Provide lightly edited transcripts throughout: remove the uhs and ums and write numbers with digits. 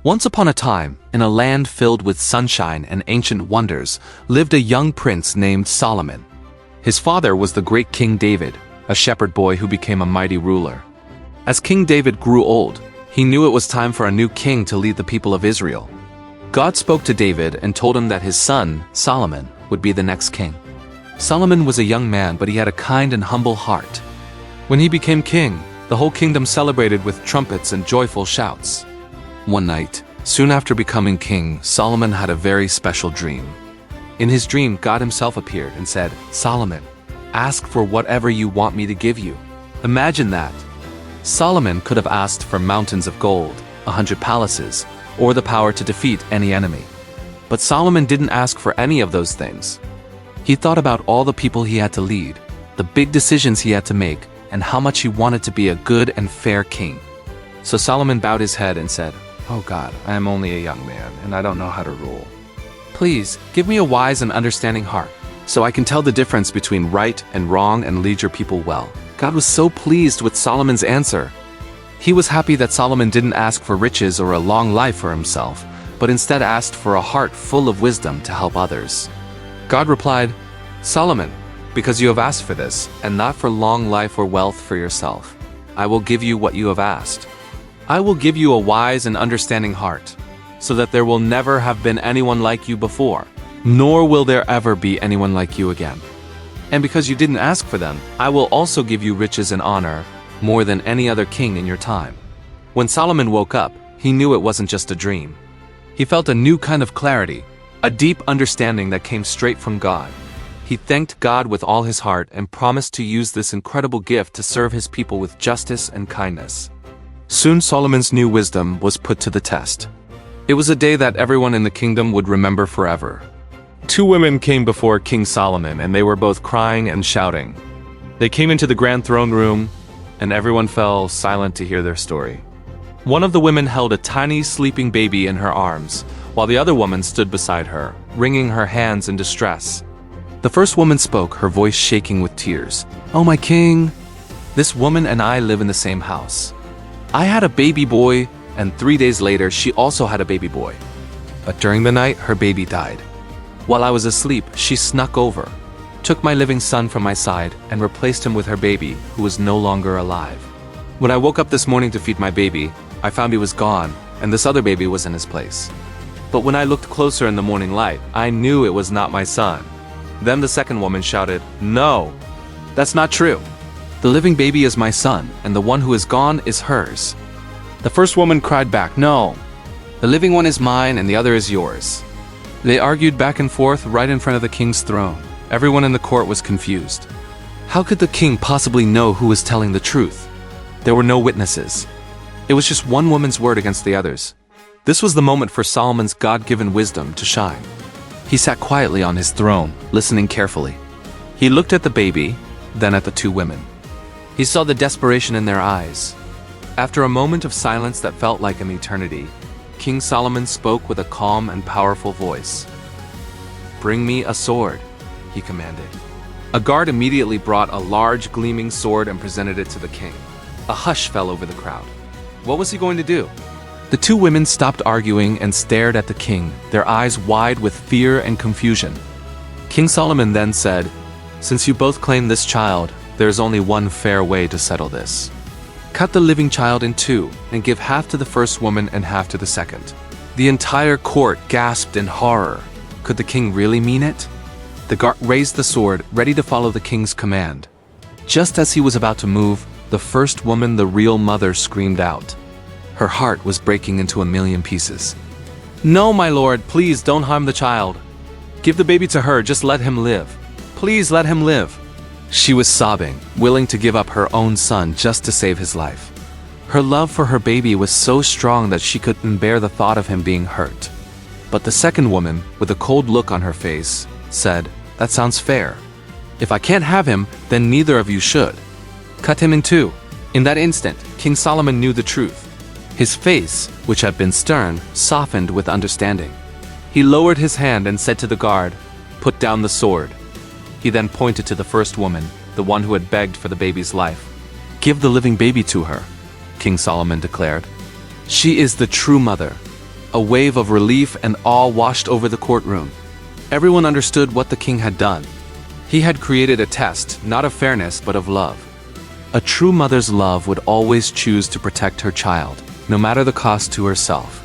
Once upon a time, in a land filled with sunshine and ancient wonders, lived a young prince named Solomon. His father was the great King David, a shepherd boy who became a mighty ruler. As King David grew old, he knew it was time for a new king to lead the people of Israel. God spoke to David and told him that his son, Solomon, would be the next king. Solomon was a young man, but he had a kind and humble heart. When he became king, the whole kingdom celebrated with trumpets and joyful shouts. One night, soon after becoming king, Solomon had a very special dream. In his dream, God himself appeared and said, "Solomon, ask for whatever you want me to give you." Imagine that. Solomon could have asked for mountains of gold, 100 palaces, or the power to defeat any enemy. But Solomon didn't ask for any of those things. He thought about all the people he had to lead, the big decisions he had to make, and how much he wanted to be a good and fair king. So Solomon bowed his head and said, "Oh God, I am only a young man, and I don't know how to rule. Please, give me a wise and understanding heart, so I can tell the difference between right and wrong and lead your people well." God was so pleased with Solomon's answer. He was happy that Solomon didn't ask for riches or a long life for himself, but instead asked for a heart full of wisdom to help others. God replied, "Solomon, because you have asked for this, and not for long life or wealth for yourself, I will give you what you have asked. I will give you a wise and understanding heart, so that there will never have been anyone like you before, nor will there ever be anyone like you again. And because you didn't ask for them, I will also give you riches and honor, more than any other king in your time." When Solomon woke up, he knew it wasn't just a dream. He felt a new kind of clarity, a deep understanding that came straight from God. He thanked God with all his heart and promised to use this incredible gift to serve his people with justice and kindness. Soon Solomon's new wisdom was put to the test. It was a day that everyone in the kingdom would remember forever. Two women came before King Solomon, and they were both crying and shouting. They came into the grand throne room, and everyone fell silent to hear their story. One of the women held a tiny sleeping baby in her arms, while the other woman stood beside her, wringing her hands in distress. The first woman spoke, her voice shaking with tears. "Oh, my king, this woman and I live in the same house. I had a baby boy, and 3 days later she also had a baby boy. But during the night, her baby died. While I was asleep, she snuck over, took my living son from my side, and replaced him with her baby, who was no longer alive. When I woke up this morning to feed my baby, I found he was gone, and this other baby was in his place. But when I looked closer in the morning light, I knew it was not my son." Then the second woman shouted, "No, that's not true. The living baby is my son, and the one who is gone is hers." The first woman cried back, "No, the living one is mine and the other is yours." They argued back and forth right in front of the king's throne. Everyone in the court was confused. How could the king possibly know who was telling the truth? There were no witnesses. It was just one woman's word against the others. This was the moment for Solomon's God-given wisdom to shine. He sat quietly on his throne, listening carefully. He looked at the baby, then at the two women. He saw the desperation in their eyes. After a moment of silence that felt like an eternity, King Solomon spoke with a calm and powerful voice. "Bring me a sword," he commanded. A guard immediately brought a large gleaming sword and presented it to the king. A hush fell over the crowd. What was he going to do? The two women stopped arguing and stared at the king, their eyes wide with fear and confusion. King Solomon then said, "Since you both claim this child, there is only one fair way to settle this. Cut the living child in two and give half to the first woman and half to the second." The entire court gasped in horror. Could the king really mean it? The guard raised the sword, ready to follow the king's command. Just as he was about to move, the first woman, the real mother, screamed out. Her heart was breaking into a million pieces. "No, my lord, please don't harm the child. Give the baby to her, just let him live. Please let him live." She was sobbing, willing to give up her own son just to save his life. Her love for her baby was so strong that she couldn't bear the thought of him being hurt. But the second woman, with a cold look on her face, said, "That sounds fair. If I can't have him, then neither of you should. Cut him in two." In that instant, King Solomon knew the truth. His face, which had been stern, softened with understanding. He lowered his hand and said to the guard, "Put down the sword." He then pointed to the first woman, the one who had begged for the baby's life. "Give the living baby to her," King Solomon declared. "She is the true mother. A wave of relief and awe washed over the courtroom. Everyone understood what the king had done. He had created a test, not of fairness, but of love. A true mother's love would always choose to protect her child, no matter the cost to herself.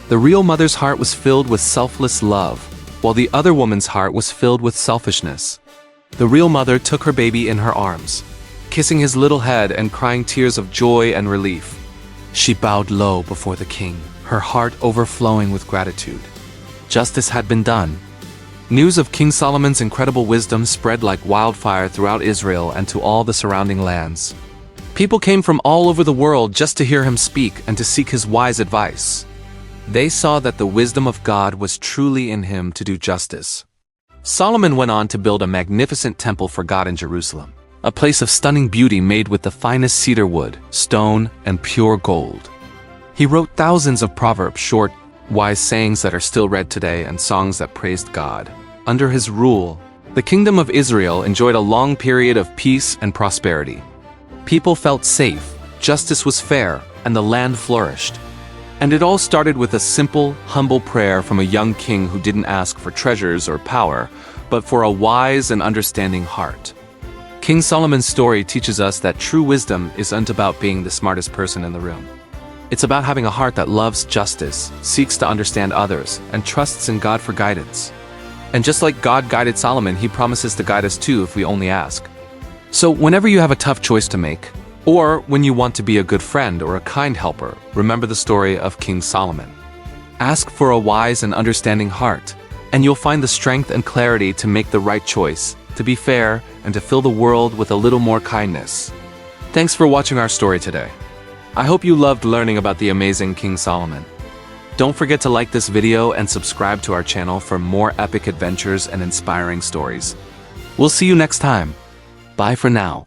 The real mother's heart was filled with selfless love, while the other woman's heart was filled with selfishness. The real mother took her baby in her arms, kissing his little head and crying tears of joy and relief. She bowed low before the king, her heart overflowing with gratitude. Justice had been done. News of King Solomon's incredible wisdom spread like wildfire throughout Israel and to all the surrounding lands. People came from all over the world just to hear him speak and to seek his wise advice. They saw that the wisdom of God was truly in him to do justice. Solomon went on to build a magnificent temple for God in Jerusalem, a place of stunning beauty made with the finest cedar wood, stone, and pure gold. He wrote thousands of proverbs, short, wise sayings that are still read today, and songs that praised God. Under his rule, the kingdom of Israel enjoyed a long period of peace and prosperity. People felt safe, justice was fair, and the land flourished. And it all started with a simple, humble prayer from a young king who didn't ask for treasures or power, but for a wise and understanding heart. King Solomon's story teaches us that true wisdom isn't about being the smartest person in the room. It's about having a heart that loves justice, seeks to understand others, and trusts in God for guidance. And just like God guided Solomon, he promises to guide us too if we only ask. So whenever you have a tough choice to make, or when you want to be a good friend or a kind helper, remember the story of King Solomon. Ask for a wise and understanding heart, and you'll find the strength and clarity to make the right choice, to be fair, and to fill the world with a little more kindness. Thanks for watching our story today. I hope you loved learning about the amazing King Solomon. Don't forget to like this video and subscribe to our channel for more epic adventures and inspiring stories. We'll see you next time. Bye for now.